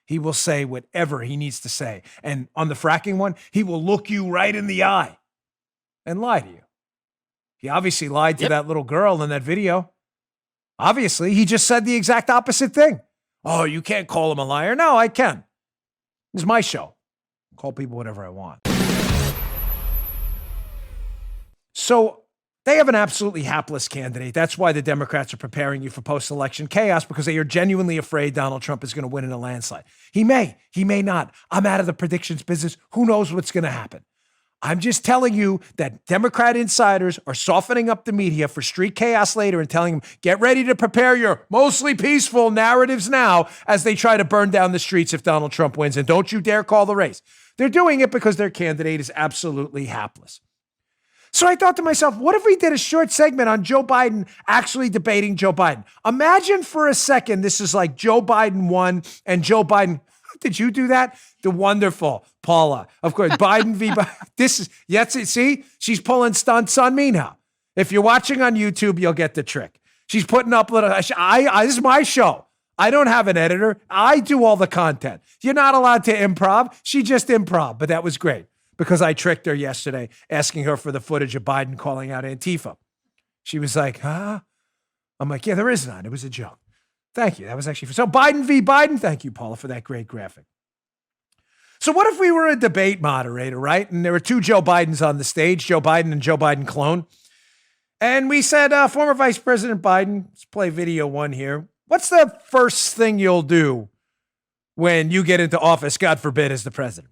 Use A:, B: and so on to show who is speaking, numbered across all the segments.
A: he will say whatever he needs to say. And on the fracking one, he will look you right in the eye and lie to you. He obviously lied to that little girl in that video. Obviously, he just said the exact opposite thing. Oh, you can't call him a liar. No, I can. It's my show. I'll call people whatever I want. So they have an absolutely hapless candidate. That's why the Democrats are preparing you for post-election chaos, because they are genuinely afraid Donald Trump is going to win in a landslide. He may not. I'm out of the predictions business. Who knows what's going to happen? I'm just telling you that Democrat insiders are softening up the media for street chaos later and telling them, get ready to prepare your mostly peaceful narratives now as they try to burn down the streets if Donald Trump wins. And don't you dare call the race. They're doing it because their candidate is absolutely hapless. So I thought to myself, what if we did a short segment on Joe Biden actually debating Joe Biden? Imagine for a second this is like Joe Biden won and Joe Biden. Did you do that? The wonderful Paula. Of course, Biden v. Biden. This is, yes, see, she's pulling stunts on me now. If you're watching on YouTube, you'll get the trick. She's putting up little, this is my show. I don't have an editor. I do all the content. You're not allowed to improv. She just improv, but that was great because I tricked her yesterday asking her for the footage of Biden calling out Antifa. She was like, huh? I'm like, yeah, there is none. It was a joke. Thank you. That was actually so Biden v. Biden. Thank you, Paula, for that great graphic. So what if we were a debate moderator, right? And there were two Joe Bidens on the stage, Joe Biden and Joe Biden clone. And we said, former Vice President Biden, let's play video one here. What's the first thing you'll do when you get into office, God forbid, as the president?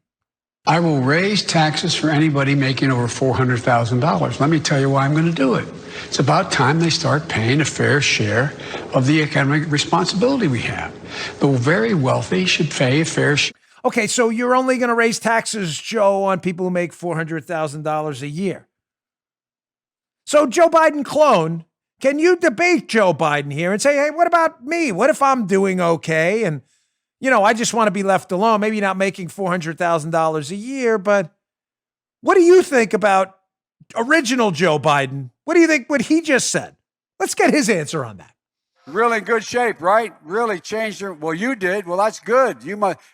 B: I will raise taxes for anybody making over $400,000. Let me tell you why I'm going to do it. It's about time they start paying a fair share of the economic responsibility we have. The very wealthy should pay a fair share.
A: Okay, so you're only going to raise taxes, Joe, on people who make $400,000 a year. So Joe Biden clone, can you debate Joe Biden here and say, hey, what about me? What if I'm doing okay? And, you know, I just want to be left alone, maybe not making $400,000 a year, but what do you think about original Joe Biden? What do you think what he just said? Let's get his answer on that.
C: Really in good shape, right? Really changed her. Well, you did. Well, that's good.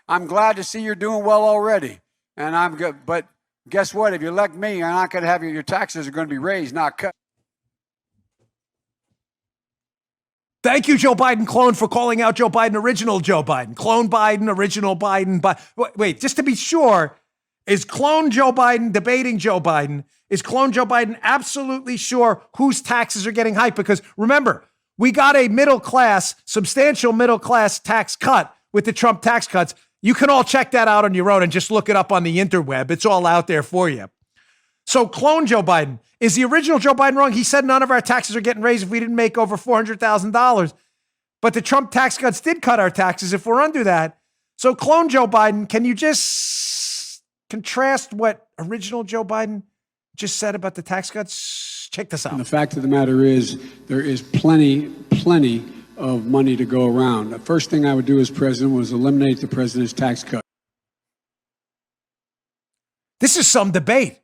C: I'm glad to see you're doing well already. And I'm good. But guess what? If you elect me, you're not going to have your taxes are going to be raised, not cut.
A: Thank you, Joe Biden clone, for calling out Joe Biden, original Joe Biden. Clone Biden, original Biden. But wait, just to be sure, is clone Joe Biden debating Joe Biden? Is clone Joe Biden absolutely sure whose taxes are getting hiked? Because remember, we got a middle class, substantial middle class tax cut with the Trump tax cuts. You can all check that out on your own and just look it up on the interweb. It's all out there for you. So clone Joe Biden. Is the original Joe Biden wrong? He said none of our taxes are getting raised if we didn't make over $400,000. But the Trump tax cuts did cut our taxes if we're under that. So clone Joe Biden, can you just contrast what original Joe Biden just said about the tax cuts? Check this out.
B: And the fact of the matter is there is plenty of money to go around. The first thing I would do as president was eliminate the president's tax cut.
A: This is some debate.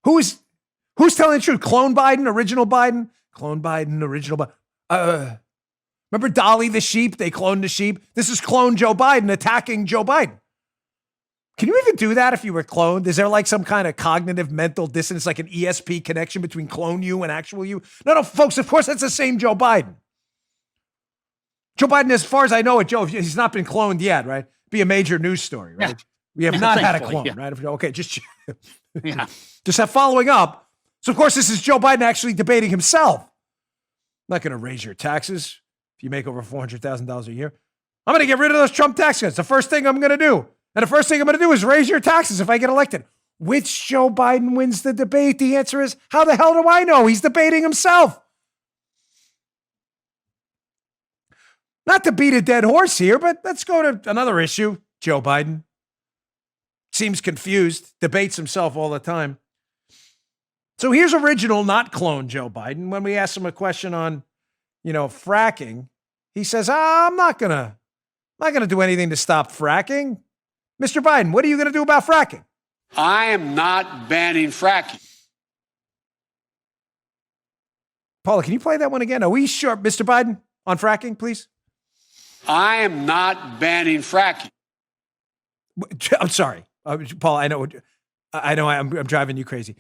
A: Who's telling the truth? Clone Biden, original Biden? Clone Biden, original Biden. Remember Dolly the sheep? They cloned the sheep. This is clone Joe Biden attacking Joe Biden. Can you even do that if you were cloned? Is there like some kind of cognitive mental dissonance, like an ESP connection between clone you and actual you? No, folks, of course that's the same Joe Biden. Joe Biden, as far as I know it, Joe, he's not been cloned yet, right? Be a major news story, right? Yeah. We have not had a clone, right? Okay, just have following up. So, of course, this is Joe Biden actually debating himself. I'm not going to raise your taxes if you make over $400,000 a year. I'm going to get rid of those Trump tax cuts. The first thing I'm going to do. And the first thing I'm going to do is raise your taxes if I get elected. Which Joe Biden wins the debate? The answer is, how the hell do I know? He's debating himself. Not to beat a dead horse here, but let's go to another issue. Joe Biden seems confused, debates himself all the time. So here's original, not clone Joe Biden. When we ask him a question on, fracking, he says, I'm not going to do anything to stop fracking. Mr. Biden, what are you going to do about fracking?
B: I am not banning fracking.
A: Paula, can you play that one again? Are we sure, Mr. Biden, on fracking, please?
B: I am not banning fracking.
A: I'm sorry, Paul. I know I'm driving you crazy.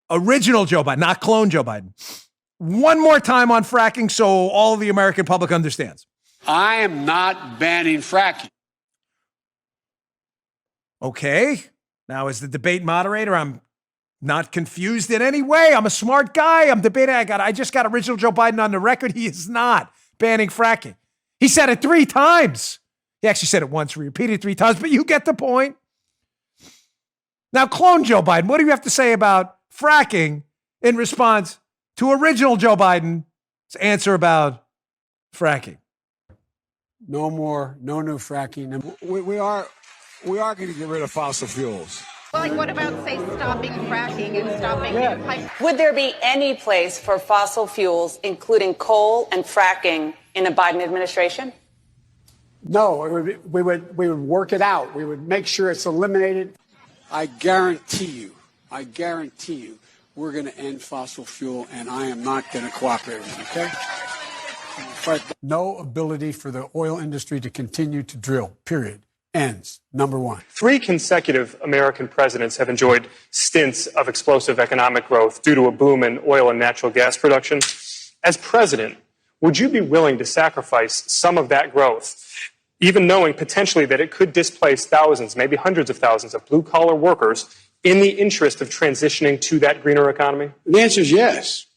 A: Original Joe Biden, not clone Joe Biden. One more time on fracking so all the American public understands.
B: I am not banning fracking.
A: Okay. Now, as the debate moderator, I'm not confused in any way. I'm a smart guy. I'm debating. I just got original Joe Biden on the record. He is not banning fracking. He said it 3 times. He actually said it once, repeated 3 times, but you get the point. Now, clone Joe Biden, what do you have to say about fracking in response to original Joe Biden's answer about fracking?
B: No new fracking. And we are going to get rid of fossil fuels.
D: Like, what about, say, stopping fracking and stopping pipe?
E: Would there be any place for fossil fuels, including coal and fracking, in a Biden administration?
B: No, we would work it out. We would make sure it's eliminated. I guarantee you, we're going to end fossil fuel, and I am not going to cooperate with it, okay? But no ability for the oil industry to continue to drill, period. Ends. Number 1.
F: 3 consecutive American presidents have enjoyed stints of explosive economic growth due to a boom in oil and natural gas production. As president, would you be willing to sacrifice some of that growth, even knowing potentially that it could displace thousands, maybe hundreds of thousands of blue-collar workers in the interest of transitioning to that greener economy?
B: The answer is yes.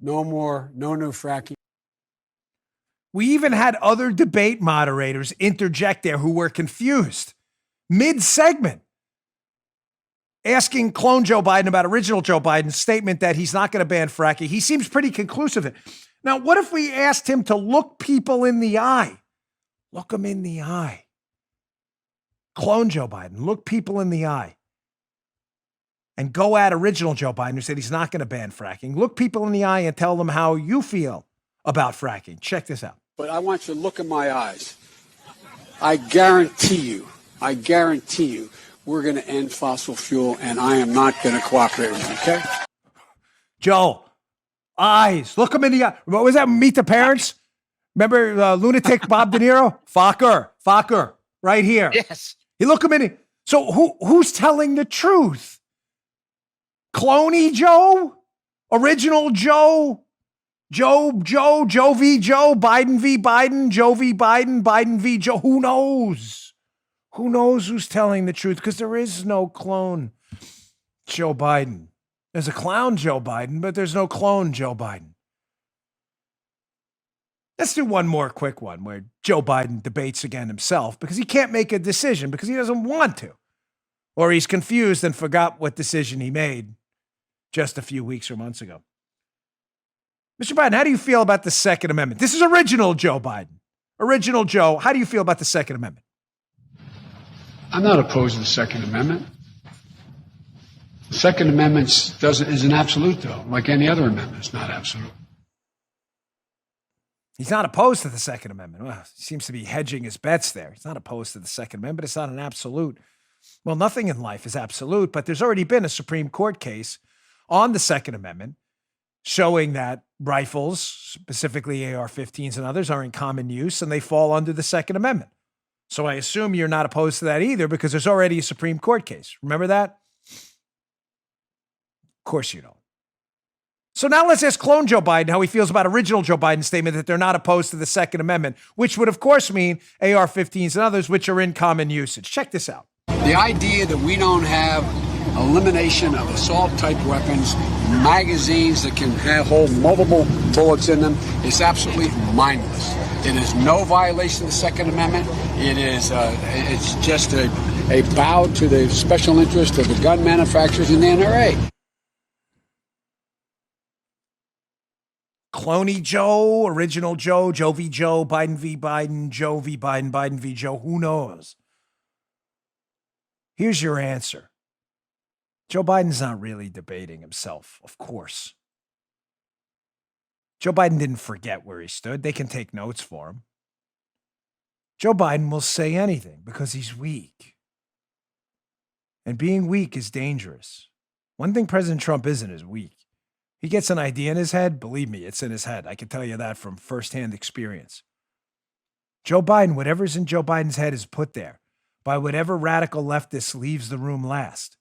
B: No new fracking.
A: We even had other debate moderators interject there who were confused mid-segment, asking clone Joe Biden about original Joe Biden's statement that he's not going to ban fracking. He seems pretty conclusive. Now, what if we asked him to look people in the eye? Look them in the eye. Clone Joe Biden, look people in the eye. And go at original Joe Biden, who said he's not going to ban fracking. Look people in the eye and tell them how you feel about fracking. Check this out.
B: But I want you to look in my eyes. I guarantee you, we're going to end fossil fuel, and I am not going to cooperate with you, okay?
A: Joe, eyes. Look them in the eye. What was that? Meet the Parents? Remember lunatic Bob De Niro? Fokker, right here.
G: Yes.
A: You look them in the. So who's telling the truth? Cloney Joe? Original Joe? Joe v. Joe, Biden v. Biden, Joe v. Biden, Biden v. Joe. Who knows? Who knows who's telling the truth? Because there is no clone Joe Biden. There's a clown Joe Biden, but there's no clone Joe Biden. Let's do one more quick one where Joe Biden debates again himself because he can't make a decision because he doesn't want to. Or he's confused and forgot what decision he made just a few weeks or months ago. Mr. Biden, how do you feel about the Second Amendment? This is original Joe Biden. Original Joe, how do you feel about the Second Amendment?
B: I'm not opposed to the Second Amendment. The Second Amendment is an absolute, though. Like any other amendment, it's not absolute.
A: He's not opposed to the Second Amendment. Well, he seems to be hedging his bets there. He's not opposed to the Second Amendment. It's not an absolute. Well, nothing in life is absolute, but there's already been a Supreme Court case on the Second Amendment showing that rifles, specifically AR-15s and others, are in common use and they fall under the Second Amendment. So I assume you're not opposed to that either because there's already a Supreme Court case. Remember that? Of course you don't. So now let's ask clone Joe Biden how he feels about original Joe Biden's statement that they're not opposed to the Second Amendment, which would, of course, mean AR-15s and others, which are in common usage. Check this out.
B: The idea that we don't have elimination of assault-type weapons, magazines that can hold multiple bullets in them, is absolutely mindless. It is no violation of the Second Amendment. It is it's just a bow to the special interest of the gun manufacturers and the NRA.
A: Cloney Joe, original Joe, Joe v. Joe, Biden v. Biden, Joe v. Biden, Biden v. Joe. Who knows? Here's your answer. Joe Biden's not really debating himself, of course. Joe Biden didn't forget where he stood. They can take notes for him. Joe Biden will say anything because he's weak. And being weak is dangerous. One thing President Trump isn't is weak. He gets an idea in his head. Believe me, it's in his head. I can tell you that from firsthand experience. Joe Biden, whatever's in Joe Biden's head is put there by whatever radical leftist leaves the room last.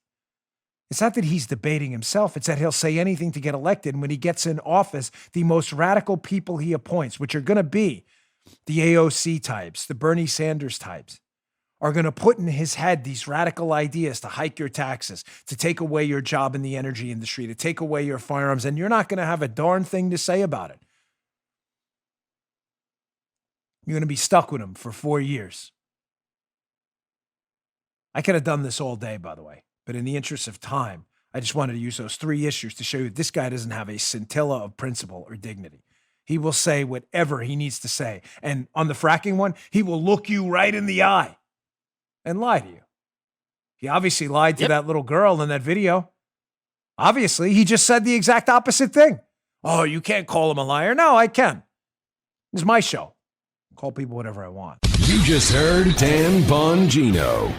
A: It's not that he's debating himself. It's that he'll say anything to get elected. And when he gets in office, the most radical people he appoints, which are going to be the AOC types, the Bernie Sanders types, are going to put in his head these radical ideas to hike your taxes, to take away your job in the energy industry, to take away your firearms, and you're not going to have a darn thing to say about it. You're going to be stuck with him for 4 years. I could have done this all day, by the way, but in the interest of time, I just wanted to use those 3 issues to show you this guy doesn't have a scintilla of principle or dignity. He will say whatever he needs to say. And on the fracking one, he will look you right in the eye and lie to you. He obviously lied to that little girl in that video. Obviously, he just said the exact opposite thing. Oh, you can't call him a liar. No, I can. It's my show. Call people whatever I want.
G: You just heard Dan Bongino.